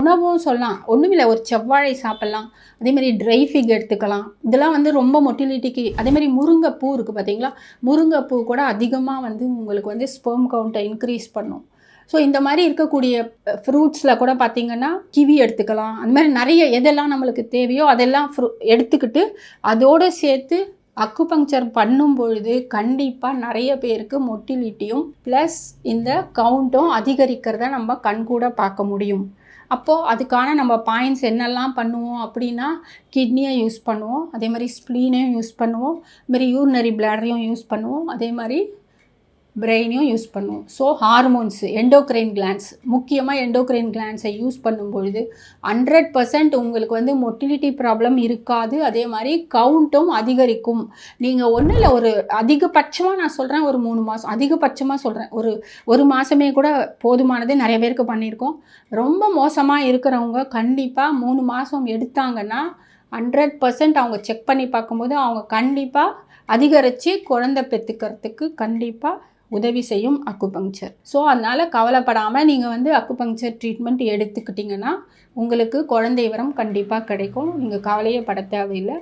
உணவும் சொல்லலாம். ஒண்ணுமில்ல ஒரு செவ்வாழை சாப்பிடலாம். அதேமாரி ட்ரை ஃபிக் எடுத்துக்கலாம். இதெல்லாம் வந்து ரொம்ப மொட்டிலிட்டிக்கு அதேமாரி முருங்கைப்பூ இருக்குது பார்த்தீங்களா? முருங்கைப்பூ கூட அதிகமா வந்து உங்களுக்கு வந்து ஸ்பெர்ம் கவுண்ட்ட இன்க்ரீஸ் பண்ணும். ஸோ இந்த மாரி இருக்கக்கூடிய ஃப்ரூட்ஸில கூட பார்த்தீங்கன்னா, கிவி எடுத்துக்கலாம். அந்த மாரி நெறைய எதெல்லாம் நம்மளுக்கு தேவையோ அதெல்லாம் எடுத்துக்கிட்டு, அதோட சேர்த்து அக்குபங்க்சர் பண்ணும் பொழுது, கண்டிப்பா நெறைய பேருக்கு மொட்டிலிட்டியும், ப்ளஸ் இந்த கவுண்ட்டும் அதிகரிக்கிறத நம்ம கண்கூட பார்க்க முடியும். அப்போ அதுக்கான நம்ம பாயிண்ட்ஸ் என்னெல்லாம் பண்ணுவோம் அப்படின்னா, கிட்னிய யூஸ் பண்ணுவோம். அதே மாரி ஸ்ப்ளீனையும் யூஸ் பண்ணுவோம். இது மாரி யூரினரி பிளாடரையும் யூஸ் பண்ணுவோம். அதே மாரி பிரெயினையும் யூஸ் பண்ணுவோம். ஸோ ஹார்மோன்ஸ், எண்டோக்ரைன் கிளாண்ட்ஸ் முக்கியமா எண்டோக்ரைன் கிளாண்ட்ஸை யூஸ் பண்ணும்பொழுது 100% உங்களுக்கு வந்து மொட்டிலிட்டி ப்ராப்ளம் இருக்காது. அதே மாரி கவுண்ட்டும் அதிகரிக்கும். நீங்க ஒண்ணும் இல்ல ஒரு அதிகபட்சமா நான் சொல்றேன் ஒரு 3 மாசம். அதிகபட்சமா சொல்றேன். ஒரு 1 மாசமே கூட போதுமானது. நெறைய பேருக்கு பண்ணியிருக்கோம். ரொம்ப மோசமா இருக்கிறவங்க கண்டிப்பா 3 மாசம் எடுத்தாங்கன்னா, 100% அவங்க செக் பண்ணி பார்க்கும்போது, அவங்க கண்டிப்பா அதிகரிச்சு குழந்தை பெத்துக்கிறதுக்கு கண்டிப்பா உதவி செய்யும் அக்குபங்க்சர். ஸோ அதனால கவலைப்படாம நீங்க வந்து அக்குபங்க்சர் ட்ரீட்மெண்ட் எடுத்துக்கிட்டீங்கன்னா, உங்களுக்கு குழந்தை வரம் கண்டிப்பா கிடைக்கும். நீங்க கவலையே பட தேவையில்ல.